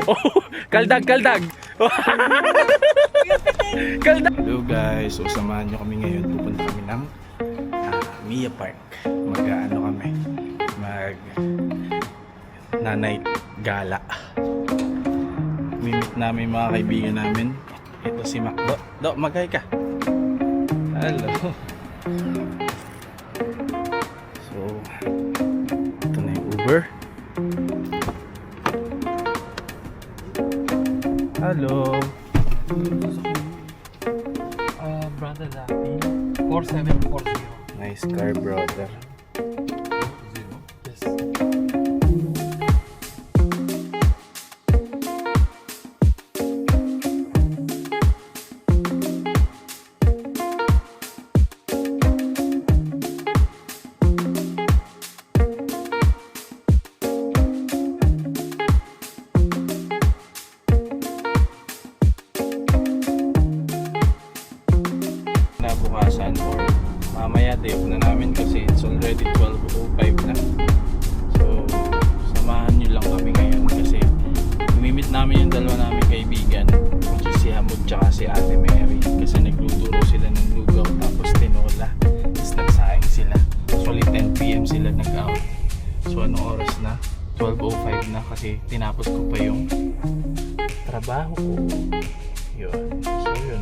Oh, kaldag. Kaldag. Hello guys, so samahan nyo kami ngayon. Pupunta kami ng Mia Park. Mag-ano kami, nanay gala. Mimit namin mga kaibigan namin. Ito si Macdo. Do, mag-hi ka. Hello. So, ito na yung Uber. Hello. Brother Lapi 4740. Nice car, brother. Yes. Bukasan or mamaya day off na namin kasi it's already 12:05 na. So samahan nyo lang kami ngayon kasi mamimit namin yung dalawa namin kaibigan, which is si Hamud tsaka si Ate Mary, kasi nagluturo sila ng lugaw tapos tinola, tapos nagsaing sila. Actually 10 PM sila nag-out. So anong oras na? 12:05 na kasi tinapos ko pa yung trabaho ko. Yun. So yun.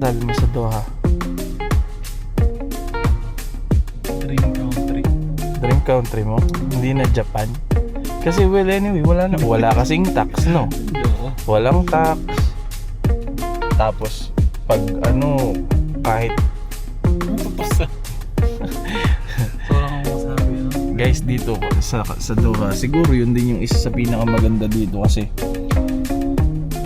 Dahil mo sa Doha. Dream country. Dream country mo? Hindi na Japan? Kasi well anyway, wala kasing tax, no? Walang tax. Tapos pag ano, kahit Papasa. So lang ako masabi, no? guys dito sa Doha, siguro yun din yung isa sa pinakamaganda dito kasi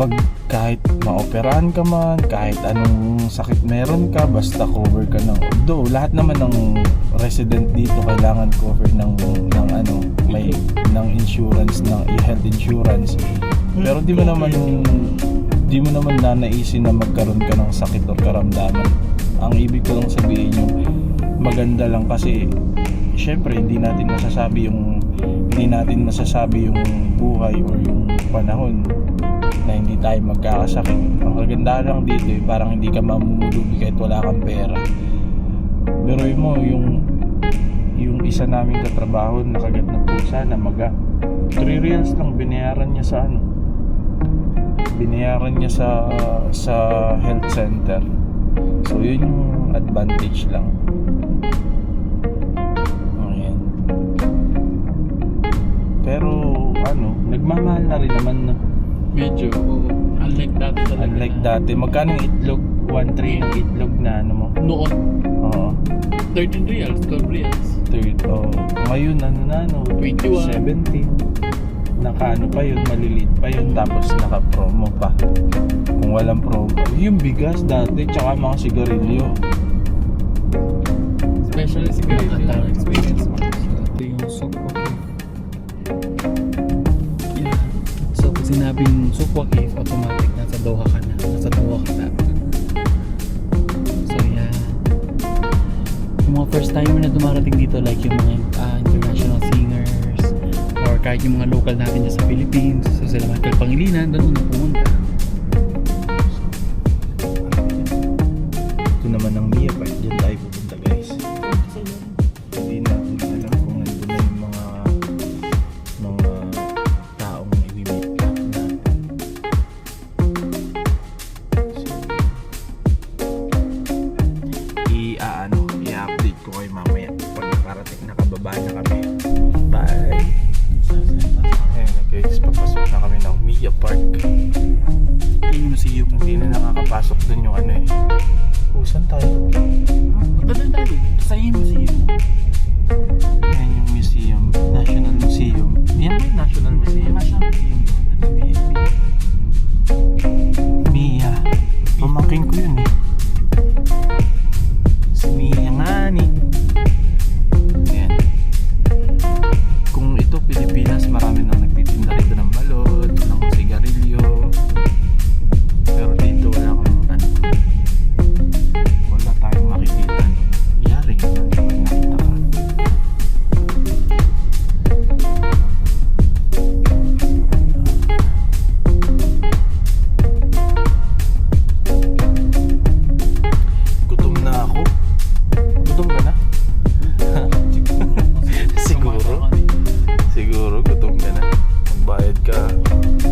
pag kahit maoperahan ka man, kahit anong sakit meron ka, basta cover ka ng, though lahat naman ng resident dito kailangan cover ng ano, may ng insurance, ng health insurance. Pero di mo naman nanaisin na magkaroon ka ng sakit o karamdaman. Ang ibig ko lang sabihin yung maganda lang kasi syempre hindi natin masasabi yung buhay or yung panahon na hindi tayo magkakasakit. Ang kagandahan lang dito parang hindi ka mamumulubi kahit wala kang pera. Pero yung isa naming katrabaho nakagat na pusa na maga, 3 reals lang binayaran niya sa health center. So yun yung advantage lang. Ayan. Pero ano, nagmamahal na rin naman, no? Medyo, unlike dati talaga. Unlike dati. Magkano yung itlog? 1.3 ng itlog na ano mo? Noon, Oo. 13 reals, 12 reals. Ngayon ano na, no? 21. 17. Naka ano pa yun, maliliit pa yun. Tapos naka promo pa. Kung walang promo, yung bigas dati, tsaka mga sigarilyo. Especially siguro yung experience mo. Ito yung Sukwa Cave. Yeah. So pag sinabing Sukwa Cave, automatic nasa Doha ka na. Nasa Doha ka na. So yeah. Yung mga first timer na dumarating dito, like yung mga international singers or kahit yung mga local natin dyan sa Philippines, so sila Michael Pangilinan, doon na pumunta. Ito naman ang Mia Park. Diyan tayo pupunta, guys. Hindi natin alam kung nandun na yung mga taong i-meet natin. So, i-update ko kayo mamaya pag nakarating, nakababa na kami. Bye! Ayun na guys, papasok na kami ng Mia Park. Yung museum. Hindi na nakakapasok dun yung ano eh. Saan tayo? Doon tayo. Sa yung museum. Ayan yung museum. National Museum. Yan ba yung National Museum? National Museum. Ito may Mia. Pamangkin ko yun eh. Si Mia nga ni. Ayan. Kung ito Pilipinas, marami nang nagtitinda rito ng balot, ng sigarilyo. Pero dito wala akong ano. Wala tayong makikita. Yari ka na. Nakita ka. Gutom na ako. Gutom ka na? Siguro. Siguro gutom ka na. Magbayad ka.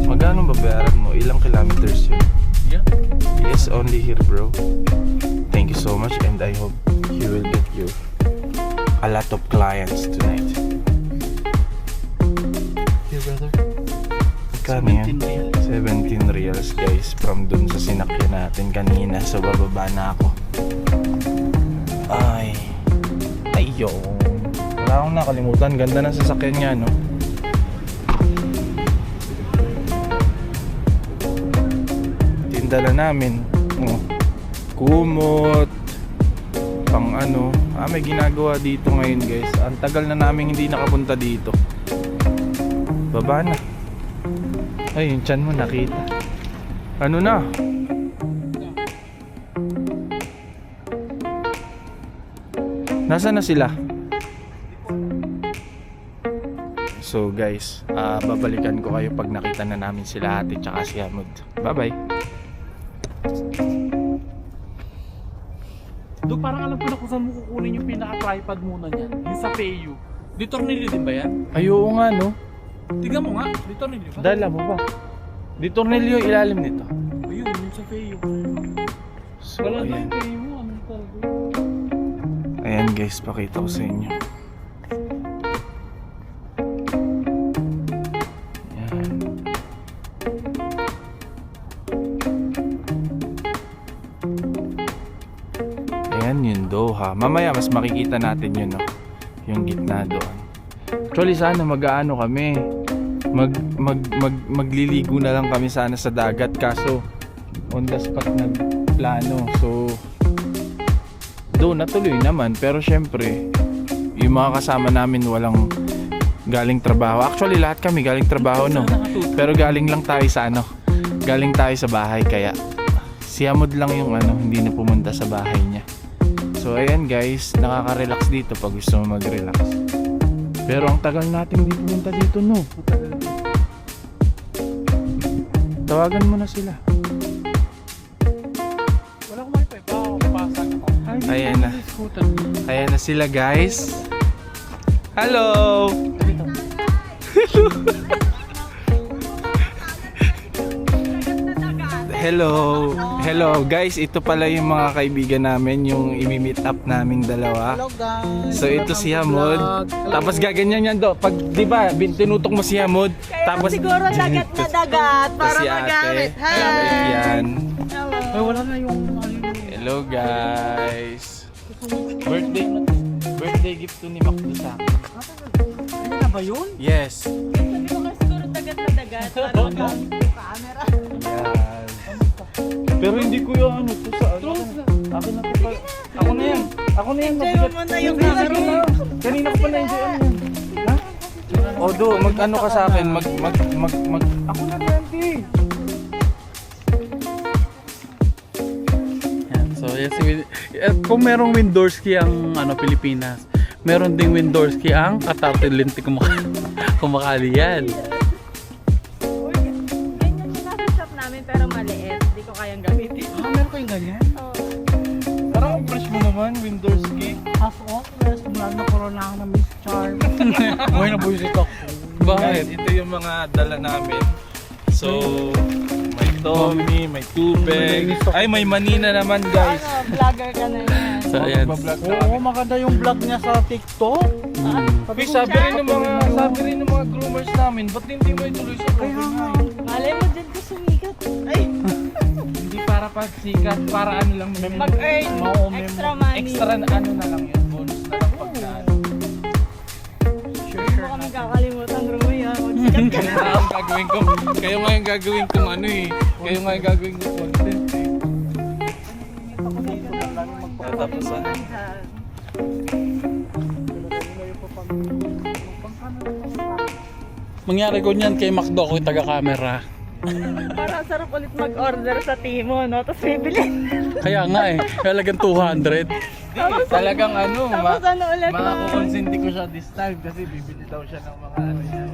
Magkano babayaran mo? Ilang kilometers yun? Yeah. Yes, only here bro. Thank you so much and I hope you will get you a lot of clients tonight. Here, brother. Kano yan? 17 real. 17 reals guys from dun sa sinakyan natin kanina. So bababa na ako. Ay. Ayo. Wala akong nakalimutan. Ganda ng sasakyan niya no. Tindala namin. Oh. Kumot. Pang ano. May ginagawa dito ngayon guys. Ang tagal na namin hindi nakapunta dito. Baba na. Ay, yung tiyan mo nakita. Ano na? Nasaan na sila? So guys, babalikan ko kayo pag nakita na namin sila ate tsaka si Hamod. Bye bye. Doon parang alam ko na kung saan mo kukunin yung pinaka-tripod muna niyan. Yung sa PayU. Di tornilyo din ba yan? Ay, oo nga no. Tignan mo nga. Di tornilyo ba? Dala mo ba? Di tornilyo yung ilalim nito. Ayun, yung sa PayU. So Wala na ayan. yung PayU. Ano talaga? Ayan guys, pakita ko sa inyo. Ayan. Ayan yung Doha. Mamaya mas makikita natin yun, no? Yung gitna doon. Actually sana mag-aano kami. Magliligo na lang kami sana sa dagat kaso on the spot nagplano. So doon natuloy naman pero syempre yung mga kasama namin walang galing trabaho. Actually lahat kami galing trabaho no. Pero galing lang tayo sa ano. Galing tayo sa bahay kaya si Hamod lang yung ano hindi na pumunta sa bahay niya. So ayan guys, nakaka-relax dito pag gusto mo mag-relax. Pero ang tagal natin hindi pumunta dito no. Tawagan mo na sila. Wala akong wifi pa. Papasan ako. Ayan na. Ayan na sila guys. Hello! Hello! Hello guys, ito pala yung mga kaibigan namin, yung imi-meet up naming dalawa. Hello guys. So ito si Hamod. Tapos gaganyan yan do. Pag di ba, tinutok mo si Hamod, tapos Siguro dagat na dagat para si magamit. ate. Gamit yan. Hello. Ay, wala na yung Hello guys. Birthday gift to ni Macdo sa akin. Ano na ba yun? Yes. Sabi ko nga siguro dagat na dagat para magamit yung camera. Yes. Pero hindi ko yung ano to sa ano. Ako na to pa. Ako na yan. Ako na yan. Enjoy mo na yung camera. Kanina ko pa na-enjoy ano yan. Ha? Odo, mag-ano ka sa akin, ako na 20. Yan. So, yes, kung merong Windorski ang ano, Pilipinas, meron ding Windorski ang Katatilinti kumakali yan. Uy, ganyan yung nasa shop namin pero maliit. Hindi ko kayang gamitin. Meron kayong ganyan? Oo. Parang ang fresh mo naman, Windorski. Half off, pero mula na corona ako na Miss Charm. Uy, nabuisit ako. Guys, ito yung mga dala namin. So, may Tommy, may tubig. Ay, may manina naman guys. Ano, vlogger ka na yan. So, ayan. Magbablog ka Oo, maganda yung vlog niya sa TikTok. Mm. Uy, sabi rin ng mga groomers namin, ba't hindi mo ituloy sa Kaya nga. Malay mo dyan ka sumikat. Ay, Hindi para pagsikat, para ano lang mag-earn extra money. Extra na ano na lang yun, bonus na lang pag na ano. Hindi mo kami kakalimutan, Roy, ha? Magsikat ka na. Kaya ang gagawin ko, kayo nga yung gagawin kong ano eh. Kayo nga yung gagawin kong content eh. Tapos ano? Mangyari ko niyan kay Macdo, ako yung taga-camera. Parang sarap ulit mag-order sa Timo, no? Tapos bibili. Kaya nga eh, halagang 200. Talagang ano, Tapos ano ulit, no? makakukonsinti ko siya this time kasi bibili daw siya ng mga ano yan.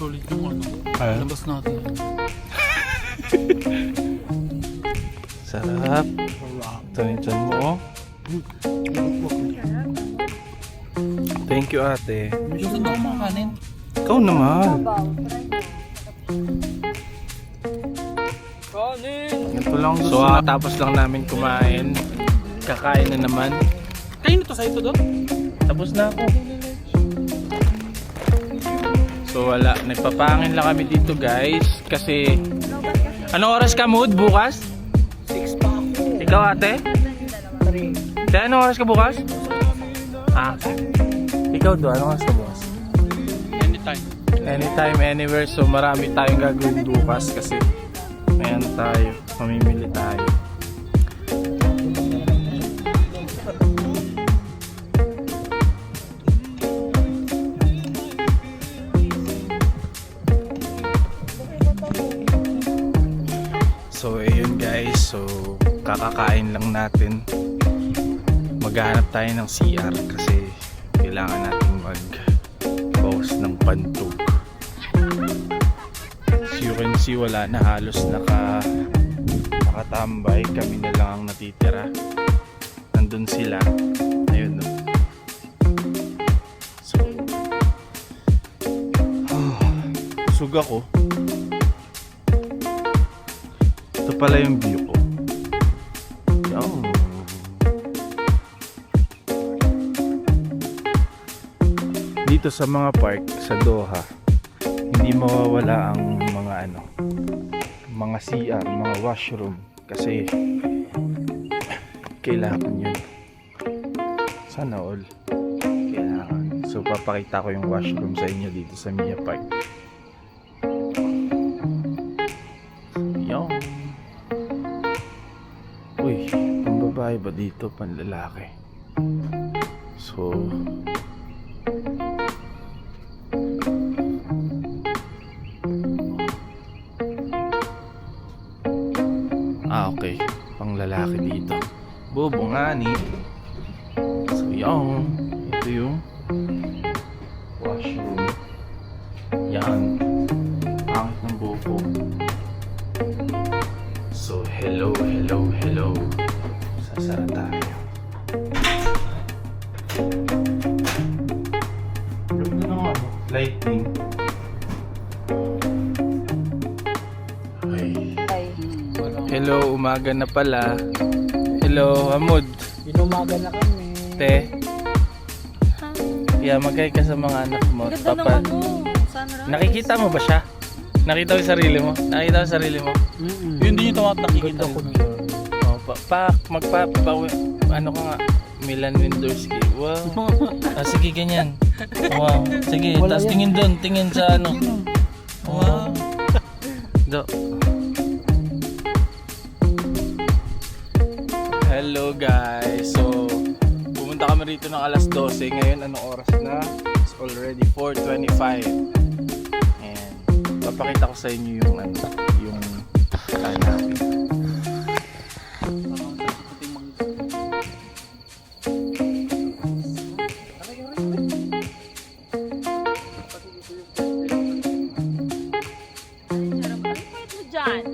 Sulit yung ano. Ayun. Labas natin. Sarap. Tanin mo oh. Thank you ate. Susunod ako mga kanin. Ikaw naman. Ito lang gusto. So tapos lang namin kumain. Kakain na naman. Kayo na to sa ito doon? Tapos na ako. So wala, nagpapangin lang kami dito guys kasi anong oras ka mood bukas? 6 pa ako. Ikaw ate? 3. Kaya anong oras ka bukas? Ah, ikaw do, anong oras ka bukas? Anytime. Anytime, anywhere. So marami tayong gagawin bukas kasi may ano tayo, mamimili tayo. So ayun guys, so kakakain lang natin. Maghanap tayo ng CR kasi kailangan natin mag-bawas ng pantog. As you can see, wala na, halos nakatambay. Kami na lang ang natitira. Nandun sila. Ayun no. So busog ako. Ito pala yung view ko. Yo. Dito sa mga park sa Doha, hindi mawawala ang mga ano, mga CR, mga washroom kasi kailangan yun. Sana all kailangan. So papakita ko yung washroom sa inyo dito sa Mia Park. Yo. Uy, pang babae ba dito, pang lalaki? So okay, pang lalaki dito. Bobo nga ni. So yun, ito yung washroom. Yan, pangit ng bobo. So hello. Sasara tayo. Ano nga, lighting. Hello, umaga na pala. Hello, Hamud. Inumaga na kami. Te. Yeah, magkay ka sa mga anak mo. Ganda ng Papa. ano, sunrise. Nakikita mo ba siya? Nakita mo yung sarili mo? Nakita mo yung sarili mo? Yun din yung nakikita ko. Oh, ano ka nga? Milan Windorski. Wow. Sige, ganyan. Wow. Sige, tapos tingin doon. Tingin sa ano. Wow. Do. Hello guys. So, pumunta kami rito ng alas 12. Ngayon, anong oras na? It's already 4:25. And papakita ko sa inyo yung ano, yung natin. Ano pwede mo dyan?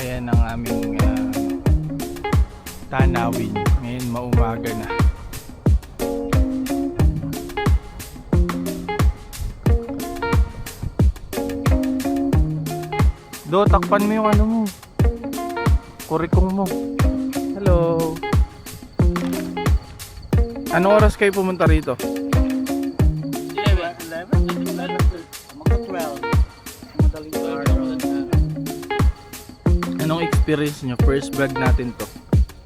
Ayan ang aming tanawin. Ngayon maumaga na. Do, takpan mo yung ano mo. Kurikong mo. Hello. Anong oras kayo pumunta rito? 11. Magka-12. Madaling araw. Anong experience nyo? First vlog natin to.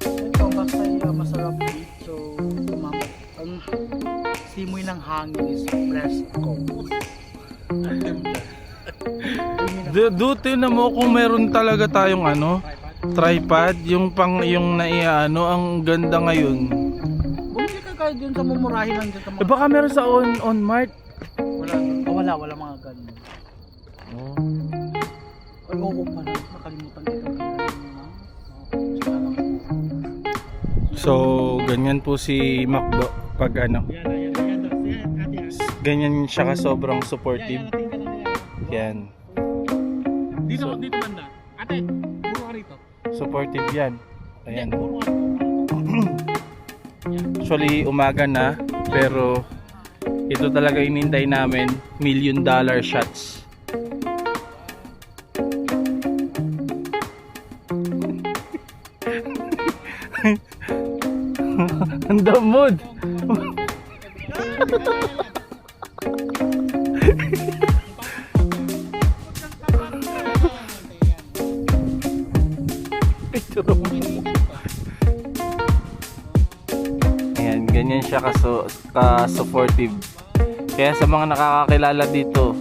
Ito, masarap dito. Ang simoy ng hangin is fresco. Duty na mo kung meron talaga tayong ano, tripod, yung naiano, ang ganda ngayon. Bumili ka kayo dun sa mumurahin lang dyan sa mga... Baka meron sa on Mart. Wala mga ganun. Ay, oo pala. Nakalimutan kita. So, ganyan po si Macdo pag ano. Ganyan siya ka sobrang supportive. Yan. Dito banda. Ate, puro ka rito. Supportive yan. Ayan. Actually, umaga na. Pero, ito talaga inintay namin. $1 million shots. Ang damod. Ayan, ganyan siya ka-supportive. Kaya sa mga nakakakilala dito,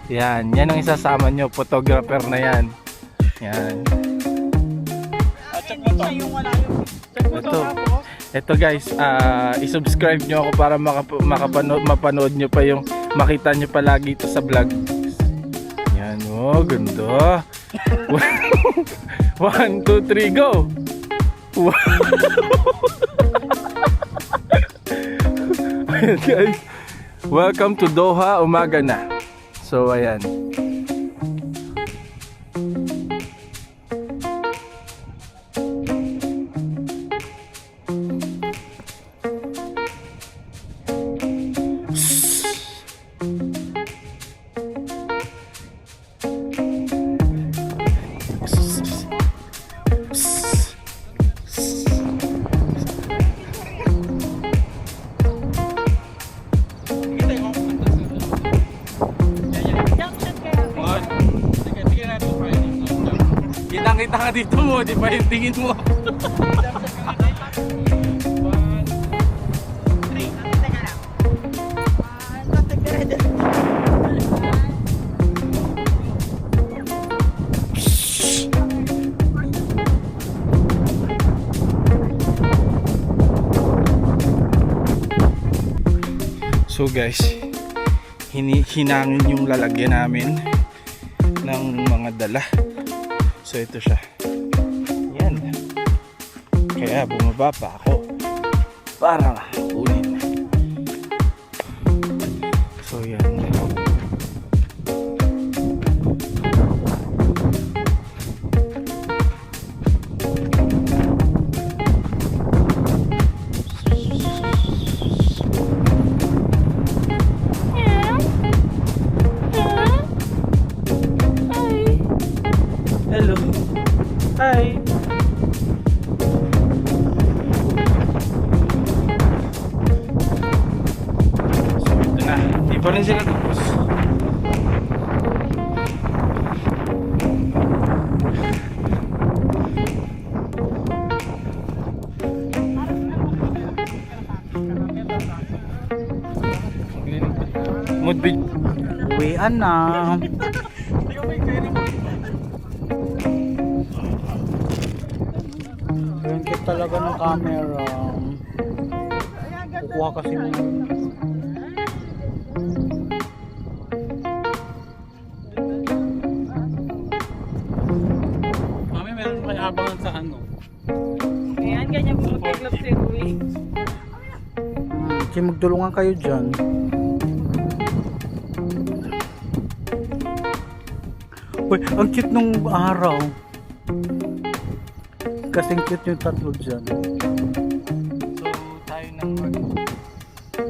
yan ang isasama nyo, photographer na yan. Yan. Check mo to. Check mo to. Ito guys, i-subscribe nyo ako para mapanood nyo pa yung, makita nyo palagi ito sa vlog. Yan, oh, ganda. 1, 2, 3, go! Wow. Ayan guys, welcome to Doha, umaga na. So ayan. Kitang-kita nga dito mo, di ba yung tingin mo? So guys, hinangin yung lalagyan namin ng mga dala. So ito siya. Yan. Kaya bumaba pa ako para kunin. So yan. Hello. Hi. So ito na. Di pa rin sila tapos. Mood big. Uwian na. Yung kit talaga ng camera. Kukuha kasi mo. Mami, meron kayo abangan sa ano? Ayan, ganyan po mag-gloves si Rui. Kasi magtulungan kayo dyan. Uy, ang cute nung araw. Kasing cute yung tatlo dyan. So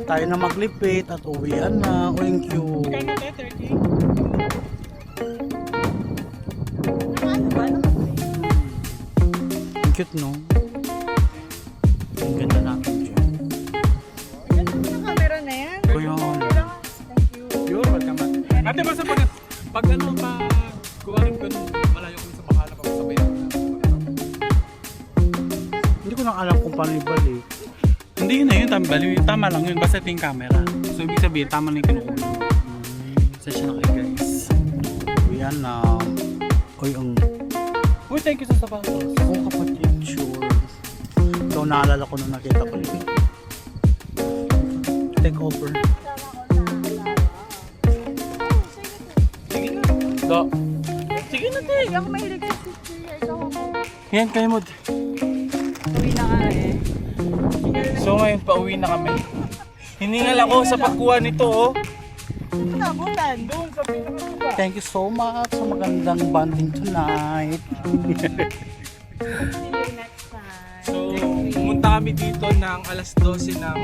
Tayo na maglipit at uwian na. O yung cute. Ang cute no? Ang ganda natin dyan. Ganda mo ng camera na yan. Kuya, Thank you. Yun, welcome. Ate, basta pag ano, kuwarin ko nung malayo kami sa Bahala, pag sabay na. hindi ko na alam kung paano ibalik. Hindi yun na yun, tama lang yun, basta ito yung camera. So, ibig sabihin, tama lang yung kinukuha. Session na kayo, guys. Uwian na. Uy, ang... Uy, thank you sa sapatos. Oo kapatid, sure. Ito naalala ko nung nakita ko yun. Take over. Sige na. Do. Sige na, te. Hindi ako mahilig sa picture. Ikaw ako. yan kayo mood. Uwi na ka eh. So ngayon pauwi na kami. Hiningal ako sa pagkuha nito oh. Nabutan. Doon sa pinakasuba. Thank you so much sa magandang bonding tonight. See you next time. So pumunta kami dito ng alas 12 ng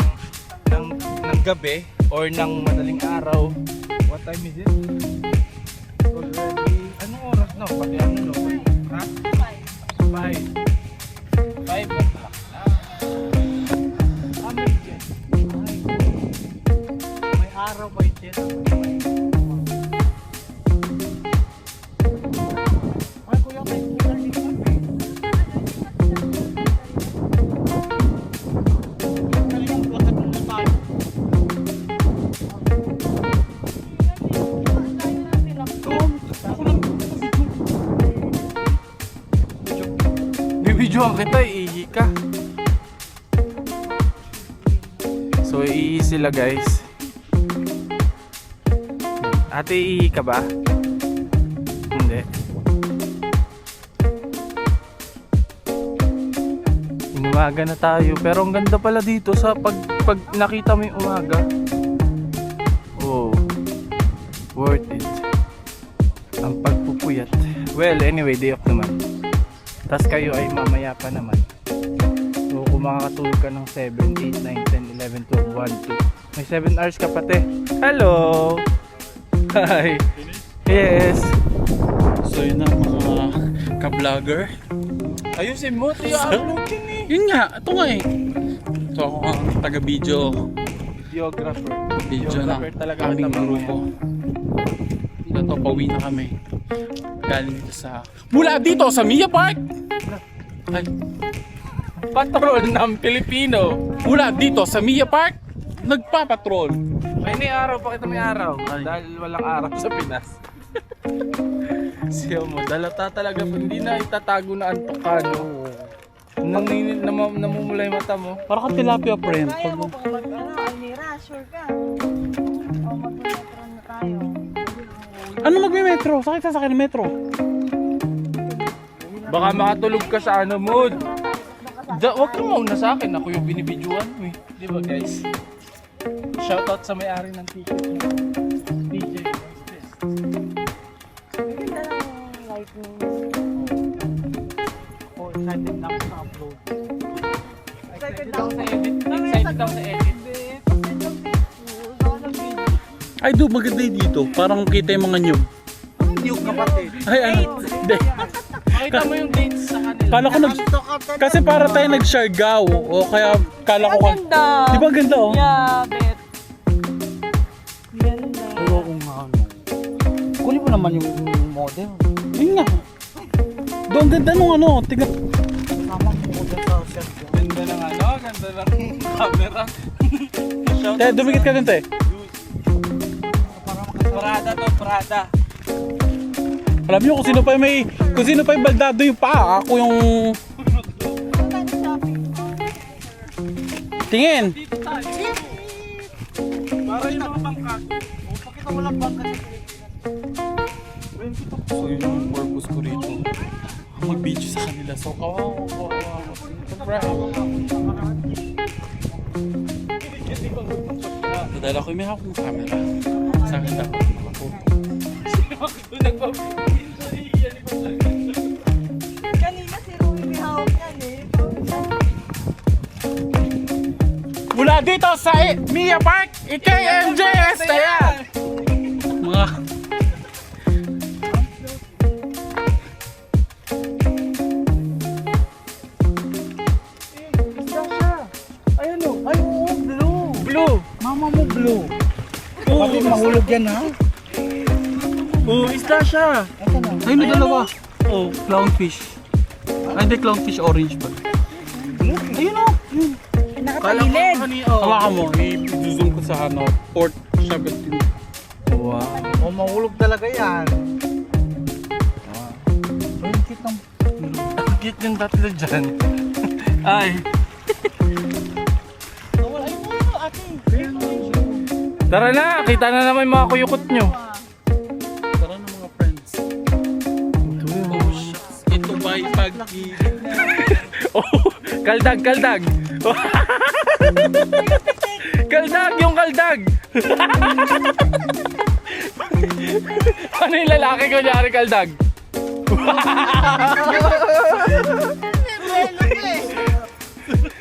gabi or ng madaling araw. What time is it? Already, anong oras na? Pati ano no? Ha? 5 o'clock na. May araw ba ito? Ay, kuya, may kuya dito. Talagang lakad muna tayo. Bibidyoan kita, iihi ka. So iihi sila guys. Ate, iihi ka ba? Hindi. Umaga na tayo, pero ang ganda pala dito sa pag nakita mo yung umaga. Oh, worth it. Ang pagpupuyat. Well, anyway, day off naman. Tas kayo ay mamaya pa naman. So kung makakatulog ka ng 7, 8, 9, 10, 11, 12, 1, 2. May 7 hours ka pati. Hello! Hi! Yes! So, yun na mga ka-vlogger. Ayusin mo, i-upload yun eh. Yun nga, ito nga eh. So, ako ang taga-video. Videographer. Video na Videographer talaga aming kita, grupo. Ito, pauwi na kami. galing dito sa... Mula dito sa Mia Park! Ay, Patrol ng Pilipino. mula dito sa Mia Park, nagpapatrol. Ay, may araw. Pakita may araw. Ay. Dahil walang araw sa Pinas. Siya mo, dalata talaga. Hindi na itatago na antukano. Namumula yung mata mo. Para ka tilapia, friend. Kaya mo pang Almira, sure ka. O, mag-metro na tayo. Ano magme-metro? Sakit sa sakit ng metro. Baka makatulog ka sa ano mood. Wag kang mauna sa akin. Ako yung binibidyoan mo eh. Di ba guys? Shoutout sa may-ari ng ticket mo. DJ. Maganda lang yung lightning. Oh, excited na ako sa upload. Excited ako sa edit. Excited ako sa edit. Ay, do, maganda yun dito. Parang kita yung mga nyug. Yung kapatid. Ay, ano? Hindi. Makita mo yung dates sa kanila. Kala ko kasi para tayo nag-Siargao. O kaya kala ko Ganda! Di ba ang ganda oh? Yeah, bet. Ganda. Oo, kung ano. Kunin mo naman yung model. Yun nga. Doon ganda nung ano. Tingnan. Kasama mo model sa cellphone. Ganda ng ano, ganda ng camera. Te, dumikit ka dun, te. Prada to, Prada. Alam niyo kung sino pa yung baldado yung paa. Ako yung... Tingin. Para yung mga bangka. Pakita mo lang bangka sa So yun yung purpose ko rito. Mag-video sa kanila. So kawawa. Dahil ako may hawak ng camera. Sa akin dapat makapoto. Kanina si Rui may hawak yan eh. Mula dito sa Mia Park, IKMJS tayo! Mga... Ayun o. Ay, oo, blue. Blue! Mama mo blue. Oo, Bakit mahulog yan ha? oh, isda siya! Ito na. Ayun na dalawa. Oh, clownfish. Ay, hindi clownfish orange ba? Ayun o! Yun. Nakapagilid. Hawakan mo, i-zoom ko sa ano, port 17. Wow. O, mahulog talaga yan. Ayun, kitang... Ang cute yung tatlo dyan. Ay. Tara na, kita na naman yung mga kuyukot nyo. Tara na mga friends. Oh, shucks. Ito ba'y pag-ibig? Oh, kaldag. Kaldag, yung kaldag. Ano yung lalaki ko nyari kaldag?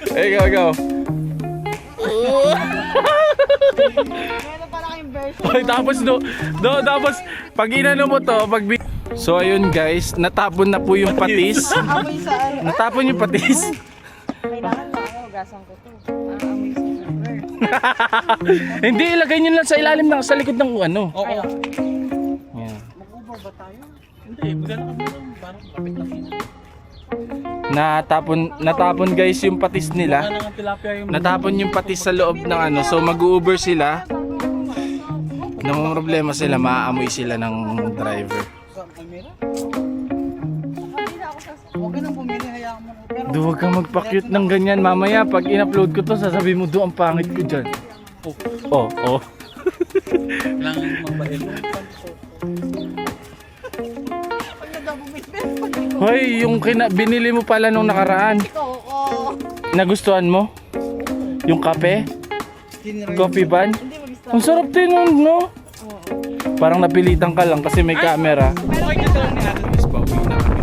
Ikaw. Meron pala kayong version. Oy, tapos pag inano mo to, so ayun guys, natapon na po yung patis. Amoy sa ano. Natapon yung patis. Kailangan na ako, gasan ko to. Amoy sa silver. Hindi, ilagay nyo lang sa ilalim ng sa likod ng ano. Oo. Yan. Mag-ubaw ba tayo? Hindi, maganda ka lang. Parang kapit lang yun. Natapon guys yung patis nila. Mukha ng tilapia yung... Natapon yung patis sa loob ng ano. So mag-u-Uber sila. Nang problema sila, maaamoy sila ng driver. Sa Almira? Nakabila ako sa Huwag ka nang bumili, hayaan mo. Pero Huwag kang magpa-cute ng ganyan. Mamaya pag in-upload ko to, sasabihin mo doon ang pangit ko dyan. Oh. Kailangan magbail. pag nagabumit-bit. Hoy, yung binili mo pala nung nakaraan. Oo. Nagustuhan mo? Yung kape? tinry. Coffee ban? Hindi mag-stop. Ang sarap din nun, no? Parang napilitan ka lang kasi may camera. Okay, dito lang ni Ate. Tapos pauwi na kami.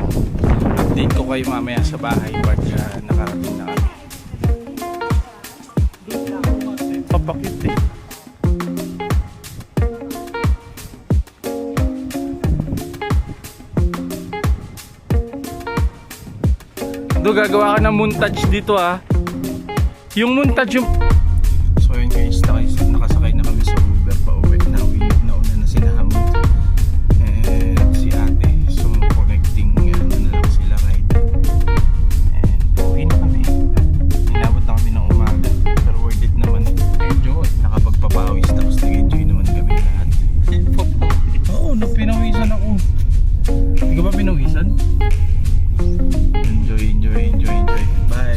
Update ko kayo mamaya sa bahay pag nakarating na kami. Papakit eh. Do, gagawa ka ng montage dito ah. Yung montage yung... So yun guys, nakasakay na kami sa Uber pa uwi. Nauna na sila Hamid and si ate. So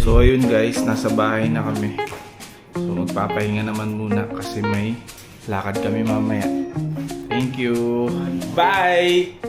So ayun guys, nasa bahay na kami. So magpapahinga naman muna kasi may lakad kami mamaya. Thank you. Bye!